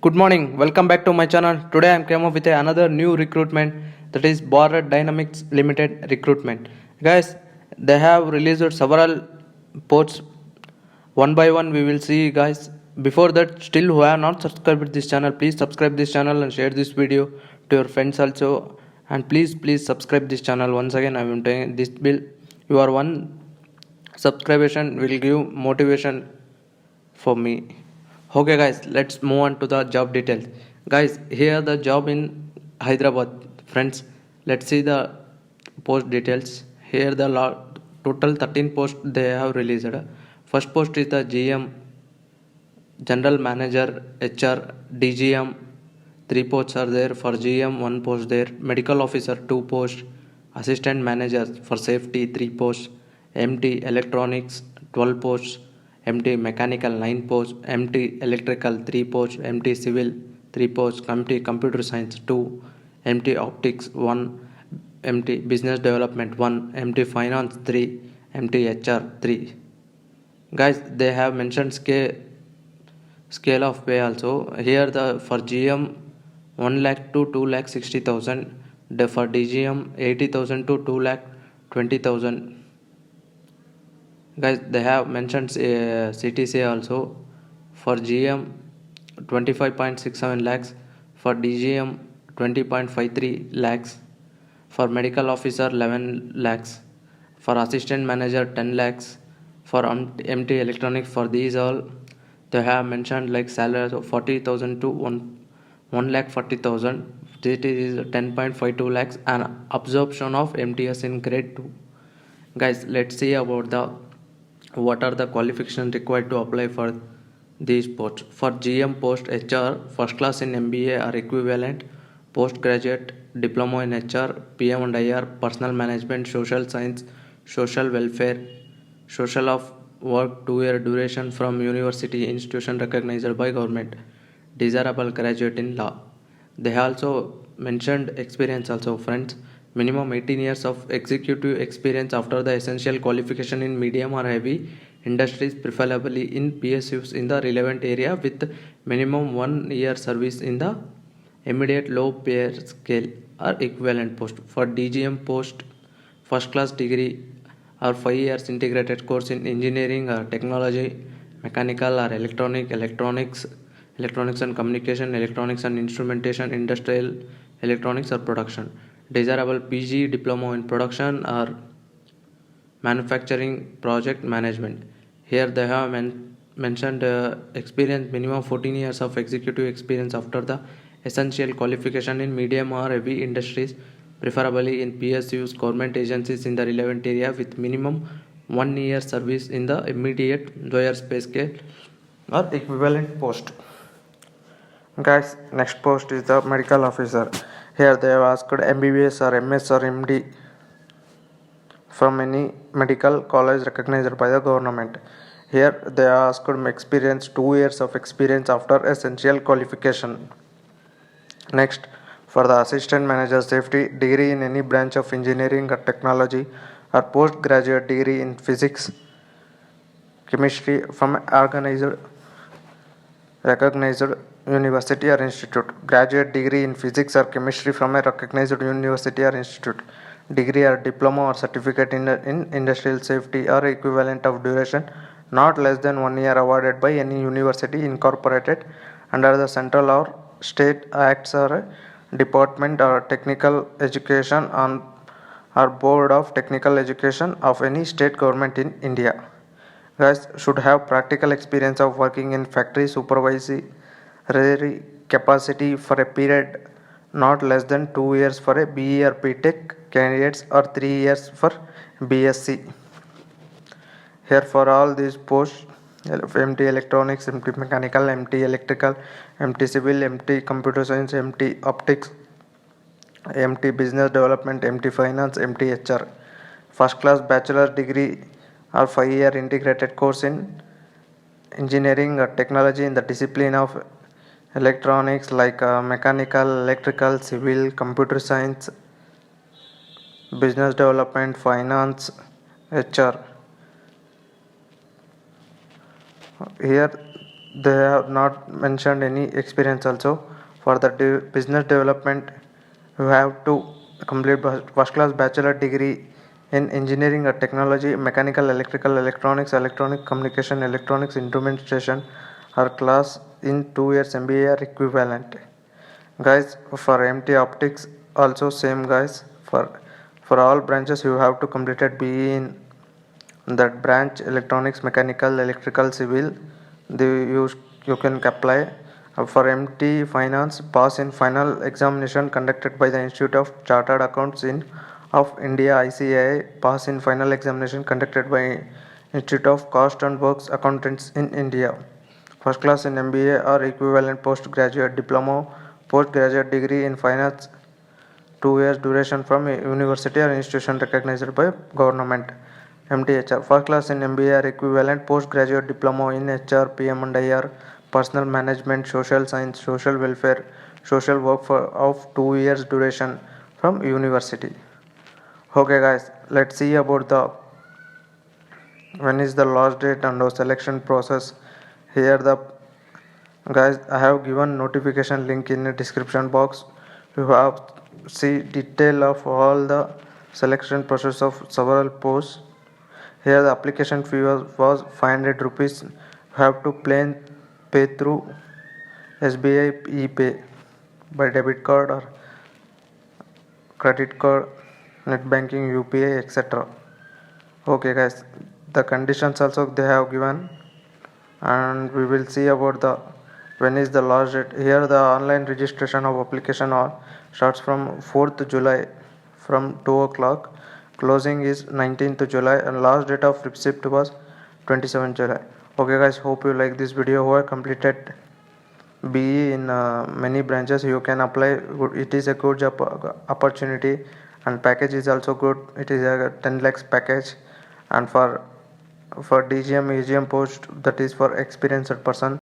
Good morning. Welcome back to my channel. Today I am came up with another new recruitment, that is Bharat Dynamics Limited recruitment. Guys, they have released several posts one by one. We will see, guys. Before that, still who have not subscribed this channel, please subscribe this channel and share this video to your friends also. And please subscribe this channel. Once again, I am telling this will your one subscription will give motivation for me. Okay guys, let's move on to the job details. Guys, here the job in Hyderabad. Friends, let's see the post details. Here the total 13 posts they have released. First post is the GM, General Manager, HR, DGM. 3 posts are there. For GM, 1 post there. Medical Officer, 2 posts. Assistant Manager for Safety, 3 posts. MT Electronics, 12 posts. MT Mechanical, 9 posts. MT Electrical, 3 posts. MT Civil, 3 posts. MT Computer Science, 2. MT Optics, 1. MT Business Development, 1. MT Finance, 3. MT HR, 3. Guys, they have mentioned scale of pay also. Here the for GM 1 lakh to 2 lakh 60,000, for DGM 80,000 to 2 lakh 20,000. Guys, they have mentioned CTC also. For GM 25.67 lakhs, for DGM 20.53 lakhs, for medical officer 11 lakhs, for assistant manager 10 lakhs, for MT electronics. For these all they have mentioned like salary of 40,000 to 1 lakh 40,000. This is 10.52 lakhs and absorption of MTS in grade 2. Guys, let's see about the what are the qualifications required to apply for these posts. For GM post, HR first class in MBA or equivalent, postgraduate diploma in HR, PM and IR, personal management, social science, social welfare, social of work, 2-year duration from university institution recognized by government, desirable graduate in law. They also mentioned experience also. Friends, minimum 18 years of executive experience after the essential qualification in medium or heavy industries, preferably in PSUs in the relevant area, with minimum 1 year service in the immediate low pay scale or equivalent post. For DGM post, first class degree or 5 years integrated course in engineering or technology, mechanical or electronics, electronics and communication, electronics and instrumentation, industrial electronics or production. Desirable PG diploma in production or manufacturing project management. Here they have mentioned experience minimum 14 years of executive experience after the essential qualification in medium or heavy industries, preferably in PSUs, government agencies in the relevant area, with minimum 1 year service in the immediate lower pay scale or equivalent post. Guys, next post is the medical officer. Here they have asked MBBS or MS or MD from any medical college recognized by the government. Here they are asked experience 2 years of experience after essential qualification. Next, for the assistant manager safety, degree in any branch of engineering or technology, or postgraduate degree in physics, chemistry from recognized university or institute, graduate degree in physics or chemistry from a recognized university or institute, degree or diploma or certificate in industrial safety or equivalent of duration not less than 1 year, awarded by any university incorporated under the central or state acts or department or technical education on or board of technical education of any state government in India. Guys, should have practical experience of working in factory supervisory capacity for a period not less than 2 years for a BE or BTech candidates, or 3 years for BSc. Here for all these posts, MT Electronics, MT Mechanical, MT Electrical, MT Civil, MT Computer Science, MT Optics, MT Business Development, MT Finance, MT HR, first class bachelor's degree or 5-year integrated course in engineering or technology in the discipline of electronics, like mechanical, electrical, civil, computer science, business development, finance, HR. Here they have not mentioned any experience also. For the business development, you have to complete first class bachelor degree in engineering or technology, mechanical, electrical, electronics, electronic communication, electronics instrumentation, or class in 2 years MBA or equivalent. Guys, for MT optics also same guys. For all branches you have to complete it BE in that branch, electronics, mechanical, electrical, civil. You can apply. For MT finance, pass in final examination conducted by the Institute of Chartered Accounts in of India ICAI. Pass in final examination conducted by Institute of Cost and Works Accountants in India. First class in MBA or equivalent postgraduate diploma, postgraduate degree in finance, 2 years duration from a university or institution recognized by government. MTHR, first class in MBA or equivalent, postgraduate diploma in HR, PM and IR, personal management, social science, social welfare, social work for of 2 years duration from university. Okay guys, let's see about the when is the last date and the selection process. Here the guys, I have given notification link in the description box. You have see detail of all the selection process of several posts. Here the application fee was 500 rupees. You have to pay through SBI ePay by debit card or credit card, net banking, UPI, etc. Okay guys, the conditions also they have given, and we will see about the when is the last date. Here the online registration of application starts from 4th July from 2 o'clock. Closing is 19th July and last date of receipt was 27th July. Okay guys, hope you like this video. Who have completed BE in many branches, you can apply. It is a good job opportunity, and package is also good. It is a 10 lakhs package, and for DGM EGM post, that is for experienced person,